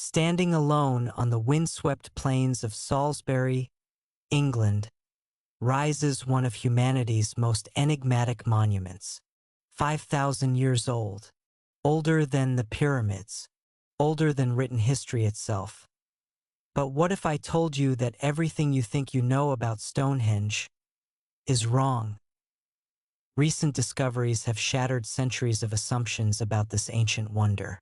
Standing alone on the windswept plains of Salisbury, England, rises one of humanity's most enigmatic monuments. 5,000 years old, older than the pyramids, older than written history itself. But what if I told you that everything you think you know about Stonehenge is wrong? Recent discoveries have shattered centuries of assumptions about this ancient wonder.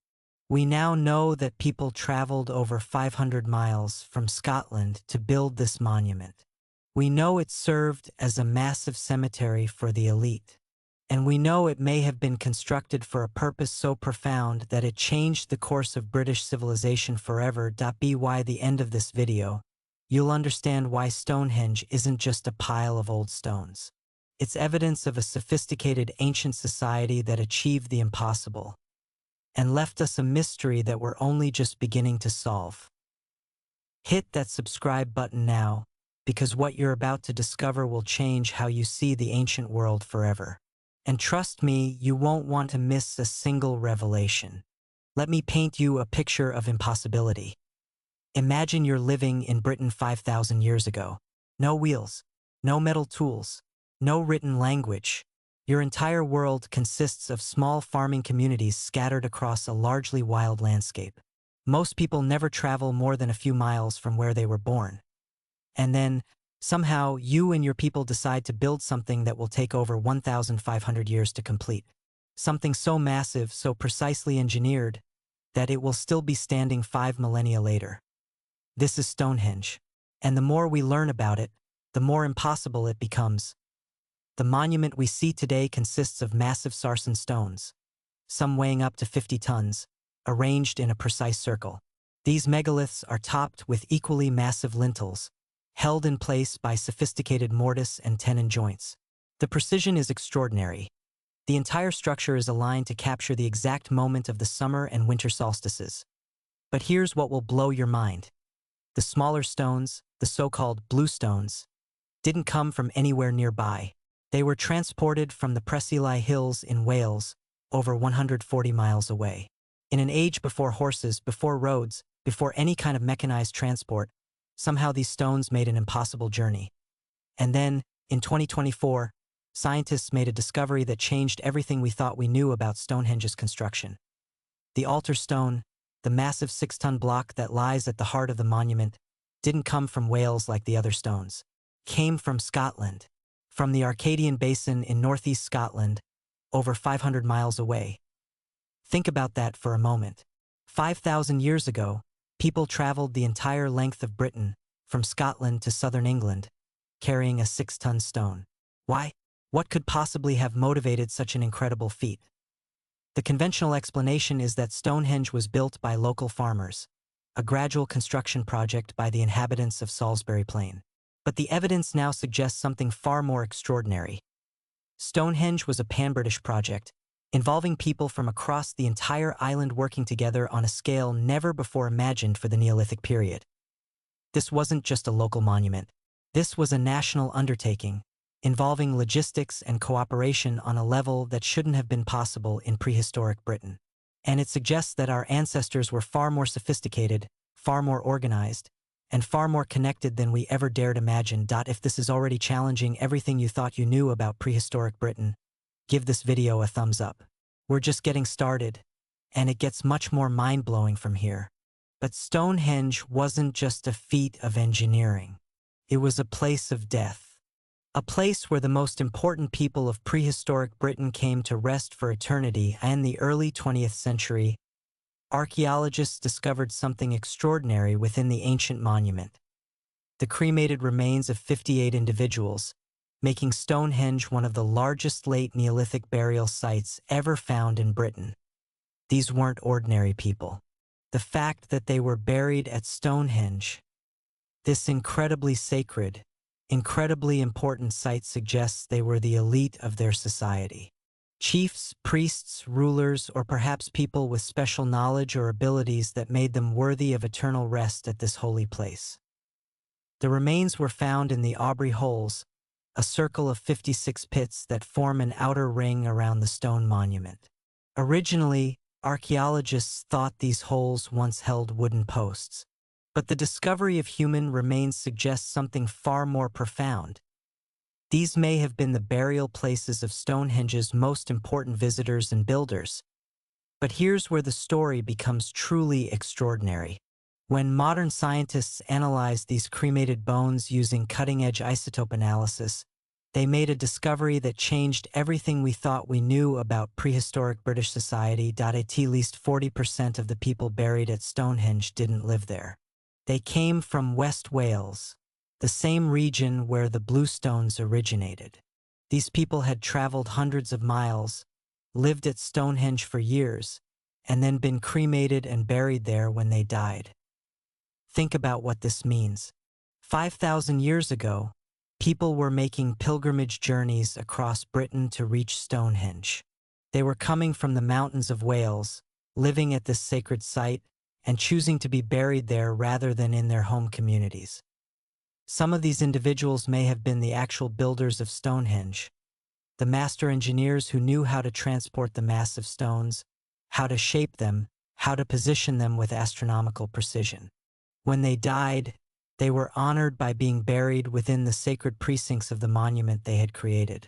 We now know that people traveled over 500 miles from Scotland to build this monument. We know it served as a massive cemetery for the elite. And we know it may have been constructed for a purpose so profound that it changed the course of British civilization forever. By the end of this video, you'll understand why Stonehenge isn't just a pile of old stones. It's evidence of a sophisticated ancient society that achieved the impossible and left us a mystery that we're only just beginning to solve. Hit that subscribe button now, because what you're about to discover will change how you see the ancient world forever. And trust me, you won't want to miss a single revelation. Let me paint you a picture of impossibility. Imagine you're living in Britain 5,000 years ago. No wheels, no metal tools, no written language. Your entire world consists of small farming communities scattered across a largely wild landscape. Most people never travel more than a few miles from where they were born. And then, somehow, you and your people decide to build something that will take over 1,500 years to complete. Something so massive, so precisely engineered, that it will still be standing 5 millennia later. This is Stonehenge. And the more we learn about it, the more impossible it becomes. The monument we see today consists of massive sarsen stones, some weighing up to 50 tons, arranged in a precise circle. These megaliths are topped with equally massive lintels, held in place by sophisticated mortise and tenon joints. The precision is extraordinary. The entire structure is aligned to capture the exact moment of the summer and winter solstices. But here's what will blow your mind. The smaller stones, the so-called blue stones, didn't come from anywhere nearby. They were transported from the Preseli Hills in Wales, over 140 miles away. In an age before horses, before roads, before any kind of mechanized transport, somehow these stones made an impossible journey. And then, in 2024, scientists made a discovery that changed everything we thought we knew about Stonehenge's construction. The altar stone, the massive 6-ton block that lies at the heart of the monument, didn't come from Wales like the other stones. Came from Scotland, from the Arcadian Basin in northeast Scotland, over 500 miles away. Think about that for a moment. 5,000 years ago, people traveled the entire length of Britain, from Scotland to southern England, carrying a 6-ton stone. Why? What could possibly have motivated such an incredible feat? The conventional explanation is that Stonehenge was built by local farmers, a gradual construction project by the inhabitants of Salisbury Plain. But the evidence now suggests something far more extraordinary. Stonehenge was a pan-British project, involving people from across the entire island working together on a scale never before imagined for the Neolithic period. This wasn't just a local monument. This was a national undertaking, involving logistics and cooperation on a level that shouldn't have been possible in prehistoric Britain. And it suggests that our ancestors were far more sophisticated, far more organized, and far more connected than we ever dared imagine. If this is already challenging everything you thought you knew about prehistoric Britain, give this video a thumbs up. We're just getting started, and it gets much more mind-blowing from here. But Stonehenge wasn't just a feat of engineering. It was a place of death. A place where the most important people of prehistoric Britain came to rest for eternity. In the early 20th century, archaeologists discovered something extraordinary within the ancient monument. The cremated remains of 58 individuals, making Stonehenge one of the largest late Neolithic burial sites ever found in Britain. These weren't ordinary people. The fact that they were buried at Stonehenge, this incredibly sacred, incredibly important site, suggests they were the elite of their society. Chiefs, priests, rulers, or perhaps people with special knowledge or abilities that made them worthy of eternal rest at this holy place. The remains were found in the Aubrey Holes, a circle of 56 pits that form an outer ring around the stone monument. Originally, Archaeologists thought these holes once held wooden posts. But the discovery of human remains suggests something far more profound. These may have been the burial places of Stonehenge's most important visitors and builders. But here's where the story becomes truly extraordinary. When modern scientists analyzed these cremated bones using cutting-edge isotope analysis, they made a discovery that changed everything we thought we knew about prehistoric British society. At least 40% of the people buried at Stonehenge didn't live there. They came from West Wales, the same region where the bluestones originated. These people had traveled hundreds of miles, lived at Stonehenge for years, and then been cremated and buried there when they died. Think about what this means. 5,000 years ago, people were making pilgrimage journeys across Britain to reach Stonehenge. They were coming from the mountains of Wales, living at this sacred site, and choosing to be buried there rather than in their home communities. Some of these individuals may have been the actual builders of Stonehenge, the master engineers who knew how to transport the massive stones, how to shape them, how to position them with astronomical precision. When they died, they were honored by being buried within the sacred precincts of the monument they had created.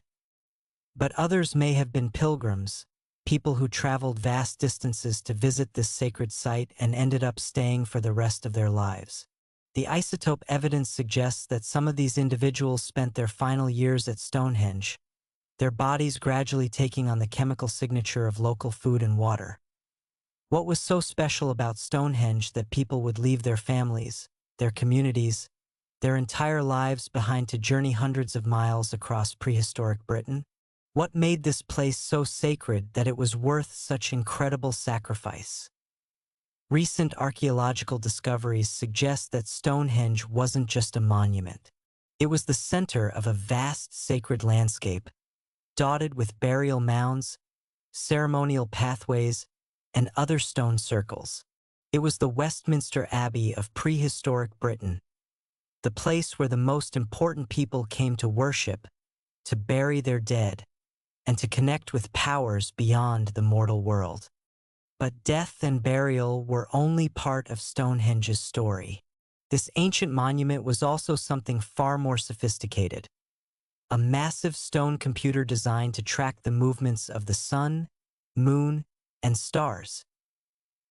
But others may have been pilgrims, people who traveled vast distances to visit this sacred site and ended up staying for the rest of their lives. The isotope evidence suggests that some of these individuals spent their final years at Stonehenge, their bodies gradually taking on the chemical signature of local food and water. What was so special about Stonehenge that people would leave their families, their communities, their entire lives behind to journey hundreds of miles across prehistoric Britain? What made this place so sacred that it was worth such incredible sacrifice? Recent archaeological discoveries suggest that Stonehenge wasn't just a monument. It was the center of a vast sacred landscape, dotted with burial mounds, ceremonial pathways, and other stone circles. It was the Westminster Abbey of prehistoric Britain, the place where the most important people came to worship, to bury their dead, and to connect with powers beyond the mortal world. But death and burial were only part of Stonehenge's story. This ancient monument was also something far more sophisticated. A massive stone computer designed to track the movements of the sun, moon, and stars.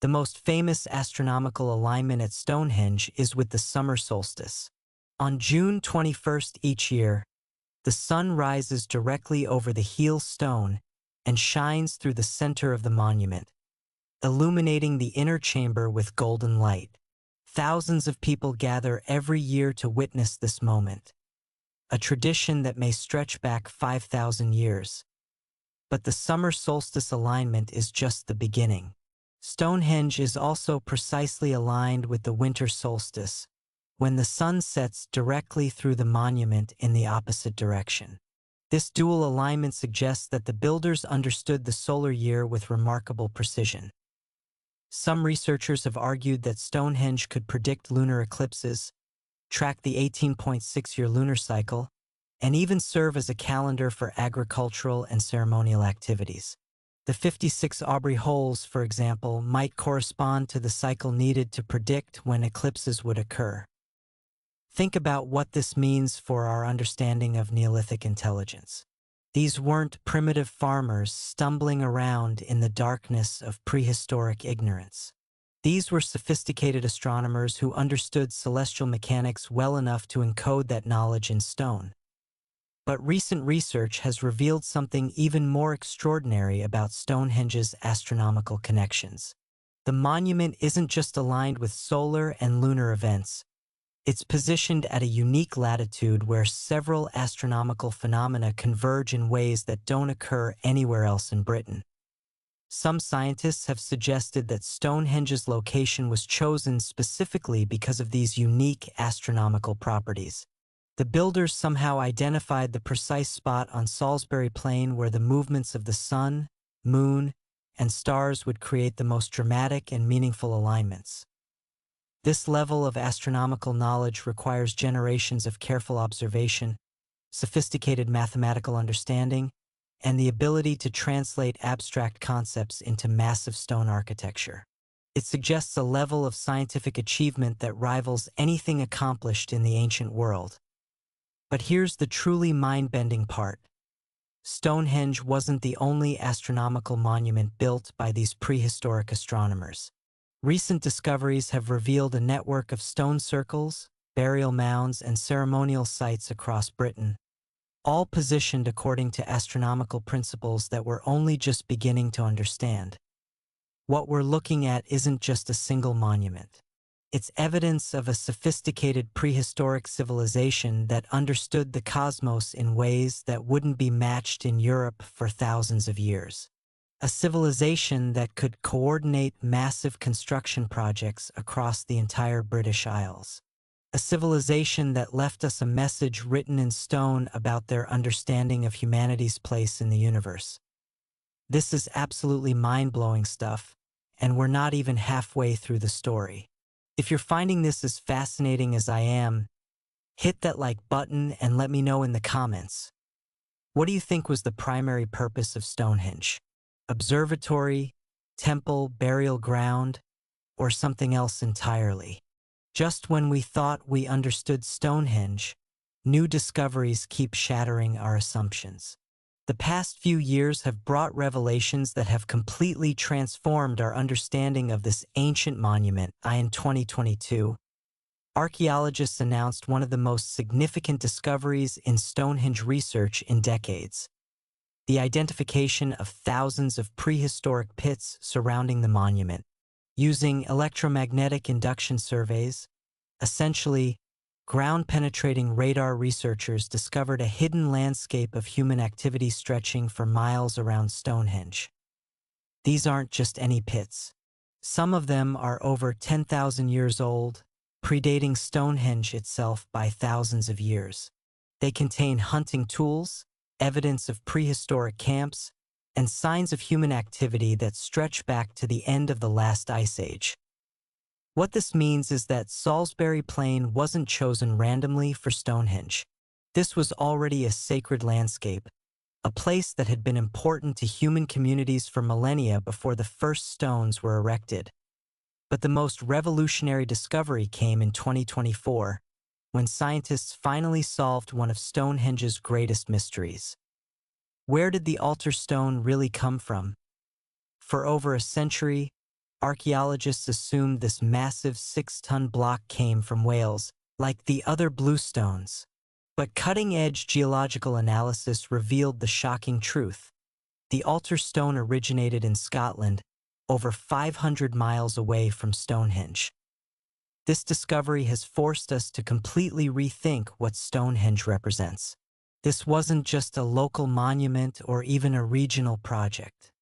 The most famous astronomical alignment at Stonehenge is with the summer solstice. On June 21st each year, the sun rises directly over the heel stone and shines through the center of the monument, illuminating the inner chamber with golden light. Thousands of people gather every year to witness this moment, a tradition that may stretch back 5,000 years. But the summer solstice alignment is just the beginning. Stonehenge is also precisely aligned with the winter solstice, when the sun sets directly through the monument in the opposite direction. This dual alignment suggests that the builders understood the solar year with remarkable precision. Some researchers have argued that Stonehenge could predict lunar eclipses, track the 18.6-year lunar cycle, and even serve as a calendar for agricultural and ceremonial activities. The 56 Aubrey holes, for example, might correspond to the cycle needed to predict when eclipses would occur. Think about what this means for our understanding of Neolithic intelligence. These weren't primitive farmers stumbling around in the darkness of prehistoric ignorance. These were sophisticated astronomers who understood celestial mechanics well enough to encode that knowledge in stone. But recent research has revealed something even more extraordinary about Stonehenge's astronomical connections. The monument isn't just aligned with solar and lunar events. It's positioned at a unique latitude where several astronomical phenomena converge in ways that don't occur anywhere else in Britain. Some scientists have suggested that Stonehenge's location was chosen specifically because of these unique astronomical properties. The builders somehow identified the precise spot on Salisbury Plain where the movements of the sun, moon, and stars would create the most dramatic and meaningful alignments. This level of astronomical knowledge requires generations of careful observation, sophisticated mathematical understanding, and the ability to translate abstract concepts into massive stone architecture. It suggests a level of scientific achievement that rivals anything accomplished in the ancient world. But here's the truly mind-bending part. Stonehenge wasn't the only astronomical monument built by these prehistoric astronomers. Recent discoveries have revealed a network of stone circles, burial mounds, and ceremonial sites across Britain, all positioned according to astronomical principles that we're only just beginning to understand. What we're looking at isn't just a single monument. It's evidence of a sophisticated prehistoric civilization that understood the cosmos in ways that wouldn't be matched in Europe for thousands of years. A civilization that could coordinate massive construction projects across the entire British Isles. A civilization that left us a message written in stone about their understanding of humanity's place in the universe. This is absolutely mind-blowing stuff, and we're not even halfway through the story. If you're finding this as fascinating as I am, hit that like button and let me know in the comments. What do you think was the primary purpose of Stonehenge? Observatory, temple, burial ground, or something else entirely? Just when we thought we understood Stonehenge, new discoveries keep shattering our assumptions. The past few years have brought revelations that have completely transformed our understanding of this ancient monument. In 2022, archaeologists announced one of the most significant discoveries in Stonehenge research in decades: the identification of thousands of prehistoric pits surrounding the monument. Using electromagnetic induction surveys, essentially ground-penetrating radar, researchers discovered a hidden landscape of human activity stretching for miles around Stonehenge. These aren't just any pits. Some of them are over 10,000 years old, predating Stonehenge itself by thousands of years. They contain hunting tools, evidence of prehistoric camps, and signs of human activity that stretch back to the end of the last ice age. What this means is that Salisbury Plain wasn't chosen randomly for Stonehenge. This was already a sacred landscape, a place that had been important to human communities for millennia before the first stones were erected. But the most revolutionary discovery came in 2024, when scientists finally solved one of Stonehenge's greatest mysteries. Where did the altar stone really come from? For over a century, archaeologists assumed this massive 6-ton block came from Wales, like the other bluestones. But cutting-edge geological analysis revealed the shocking truth. The altar stone originated in Scotland, over 500 miles away from Stonehenge. This discovery has forced us to completely rethink what Stonehenge represents. This wasn't just a local monument or even a regional project.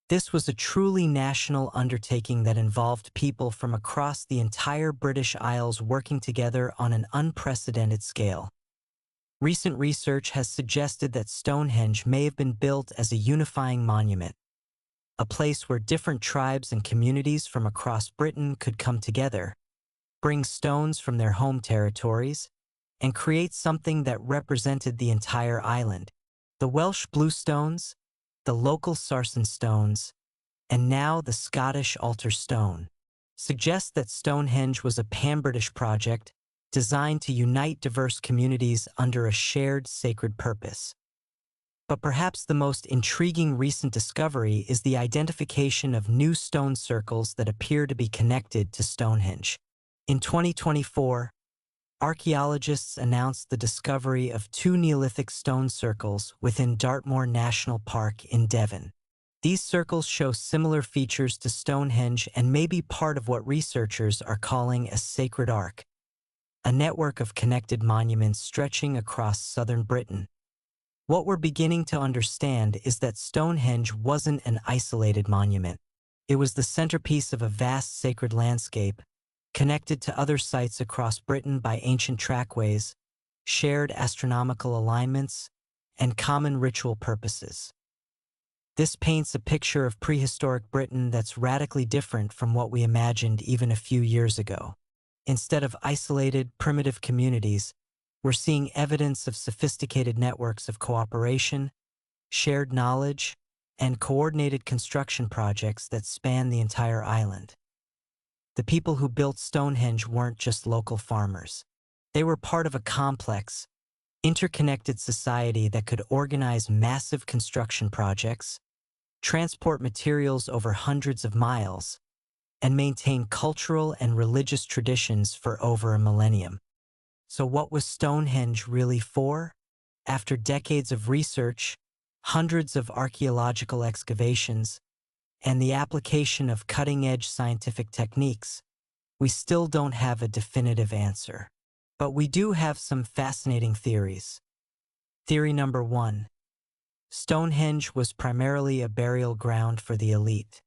This was a truly national undertaking that involved people from across the entire British Isles working together on an unprecedented scale. Recent research has suggested that Stonehenge may have been built as a unifying monument, a place where different tribes and communities from across Britain could come together, bring stones from their home territories, and create something that represented the entire island. The Welsh bluestones, the local sarsen stones, and now the Scottish altar stone suggest that Stonehenge was a pan-British project designed to unite diverse communities under a shared sacred purpose. But perhaps the most intriguing recent discovery is the identification of new stone circles that appear to be connected to Stonehenge. In 2024, archaeologists announced the discovery of 2 Neolithic stone circles within Dartmoor National Park in Devon. These circles show similar features to Stonehenge and may be part of what researchers are calling a sacred arc, a network of connected monuments stretching across southern Britain. What we're beginning to understand is that Stonehenge wasn't an isolated monument. It was the centerpiece of a vast sacred landscape, connected to other sites across Britain by ancient trackways, shared astronomical alignments, and common ritual purposes. This paints a picture of prehistoric Britain that's radically different from what we imagined even a few years ago. Instead of isolated, primitive communities, we're seeing evidence of sophisticated networks of cooperation, shared knowledge, and coordinated construction projects that span the entire island. The people who built Stonehenge weren't just local farmers. They were part of a complex, interconnected society that could organize massive construction projects, transport materials over hundreds of miles, and maintain cultural and religious traditions for over a millennium. So what was Stonehenge really for? After decades of research, hundreds of archaeological excavations, and the application of cutting-edge scientific techniques, we still don't have a definitive answer. But we do have some fascinating theories. Theory number 1. Stonehenge was primarily a burial ground for the elite.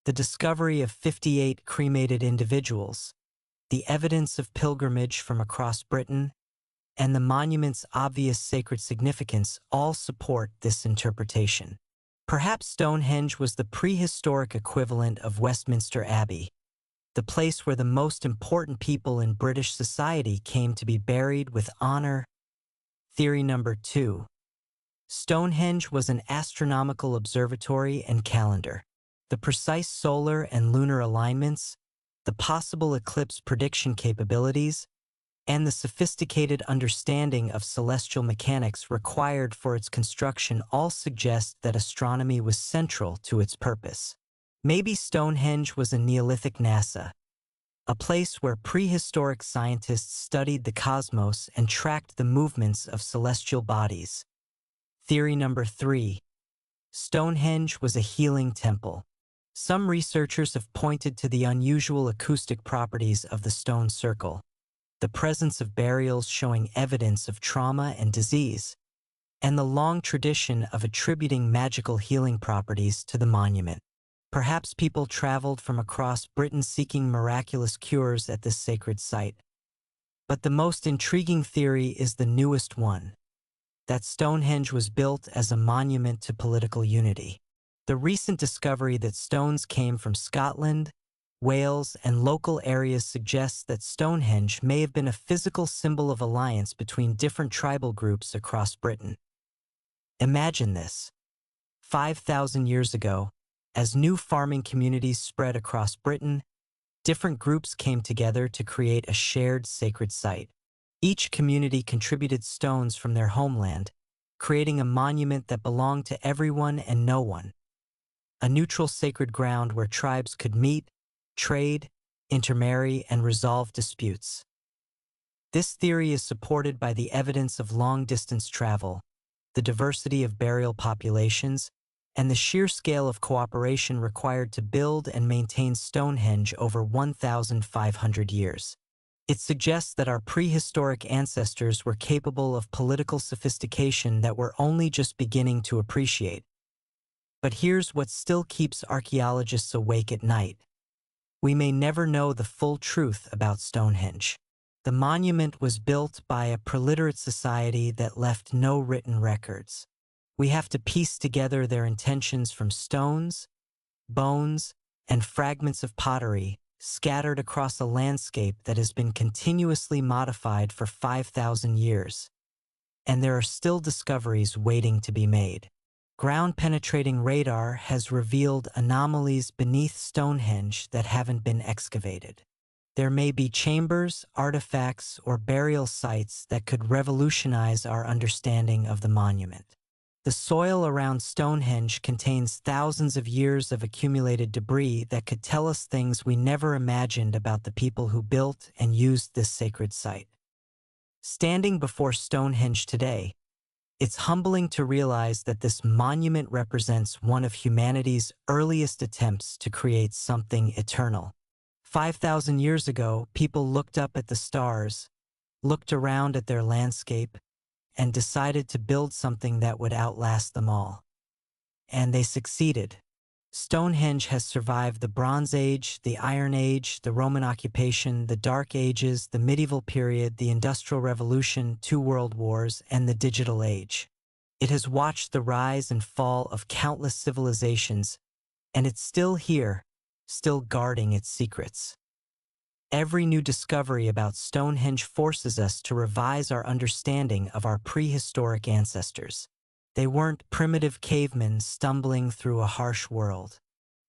The discovery of 58 cremated individuals, the evidence of pilgrimage from across Britain, and the monument's obvious sacred significance all support this interpretation. Perhaps Stonehenge was the prehistoric equivalent of Westminster Abbey, the place where the most important people in British society came to be buried with honor. Theory number 2. Stonehenge was an astronomical observatory and calendar. The precise solar and lunar alignments, the possible eclipse prediction capabilities, and the sophisticated understanding of celestial mechanics required for its construction all suggest that astronomy was central to its purpose. Maybe Stonehenge was a Neolithic NASA, a place where prehistoric scientists studied the cosmos and tracked the movements of celestial bodies. Theory number 3. Stonehenge was a healing temple. Some researchers have pointed to the unusual acoustic properties of the stone circle, the presence of burials showing evidence of trauma and disease, and the long tradition of attributing magical healing properties to the monument. Perhaps people traveled from across Britain seeking miraculous cures at this sacred site. But the most intriguing theory is the newest one, that Stonehenge was built as a monument to political unity. The recent discovery that stones came from Scotland, Wales, and local areas suggests that Stonehenge may have been a physical symbol of alliance between different tribal groups across Britain. Imagine this. 5,000 years ago, as new farming communities spread across Britain, different groups came together to create a shared sacred site. Each community contributed stones from their homeland, creating a monument that belonged to everyone and no one. A neutral sacred ground where tribes could meet, trade, intermarry, and resolve disputes. This theory is supported by the evidence of long-distance travel, the diversity of burial populations, and the sheer scale of cooperation required to build and maintain Stonehenge over 1,500 years. It suggests that our prehistoric ancestors were capable of political sophistication that we're only just beginning to appreciate. But here's what still keeps archaeologists awake at night. We may never know the full truth about Stonehenge. The monument was built by a preliterate society that left no written records. We have to piece together their intentions from stones, bones, and fragments of pottery scattered across a landscape that has been continuously modified for 5,000 years. And there are still discoveries waiting to be made. Ground-penetrating radar has revealed anomalies beneath Stonehenge that haven't been excavated. There may be chambers, artifacts, or burial sites that could revolutionize our understanding of the monument. The soil around Stonehenge contains thousands of years of accumulated debris that could tell us things we never imagined about the people who built and used this sacred site. Standing before Stonehenge today, it's humbling to realize that this monument represents one of humanity's earliest attempts to create something eternal. 5,000 years ago, people looked up at the stars, looked around at their landscape, and decided to build something that would outlast them all. And they succeeded. Stonehenge has survived the Bronze Age, the Iron Age, the Roman occupation, the Dark Ages, the medieval period, the Industrial Revolution, 2 world wars, and the digital age. It has watched the rise and fall of countless civilizations, and it's still here, still guarding its secrets. Every new discovery about Stonehenge forces us to revise our understanding of our prehistoric ancestors. They weren't primitive cavemen stumbling through a harsh world.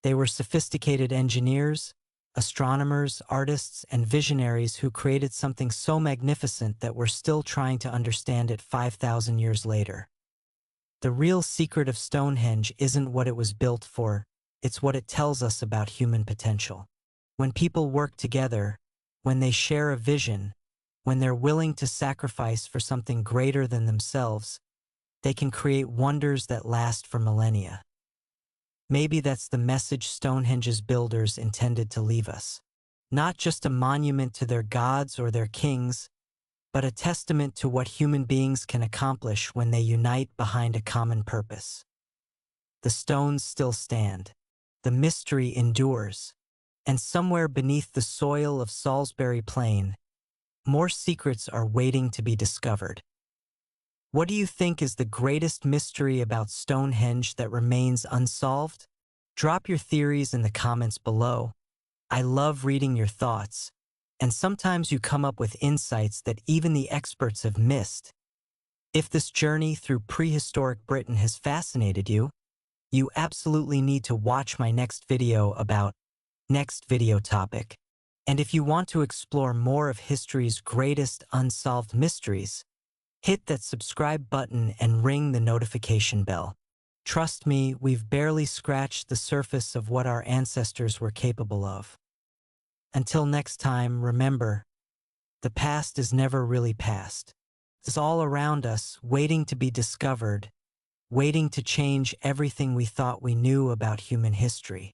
They were sophisticated engineers, astronomers, artists, and visionaries who created something so magnificent that we're still trying to understand it 5,000 years later. The real secret of Stonehenge isn't what it was built for, it's what it tells us about human potential. When people work together, when they share a vision, when they're willing to sacrifice for something greater than themselves, they can create wonders that last for millennia. Maybe that's the message Stonehenge's builders intended to leave us. Not just a monument to their gods or their kings, but a testament to what human beings can accomplish when they unite behind a common purpose. The stones still stand. The mystery endures. And somewhere beneath the soil of Salisbury Plain, more secrets are waiting to be discovered. What do you think is the greatest mystery about Stonehenge that remains unsolved? Drop your theories in the comments below. I love reading your thoughts, and sometimes you come up with insights that even the experts have missed. If this journey through prehistoric Britain has fascinated you, you absolutely need to watch my next video topic. And if you want to explore more of history's greatest unsolved mysteries, hit that subscribe button and ring the notification bell. Trust me, we've barely scratched the surface of what our ancestors were capable of. Until next time, remember, the past is never really past. It's all around us, waiting to be discovered, waiting to change everything we thought we knew about human history.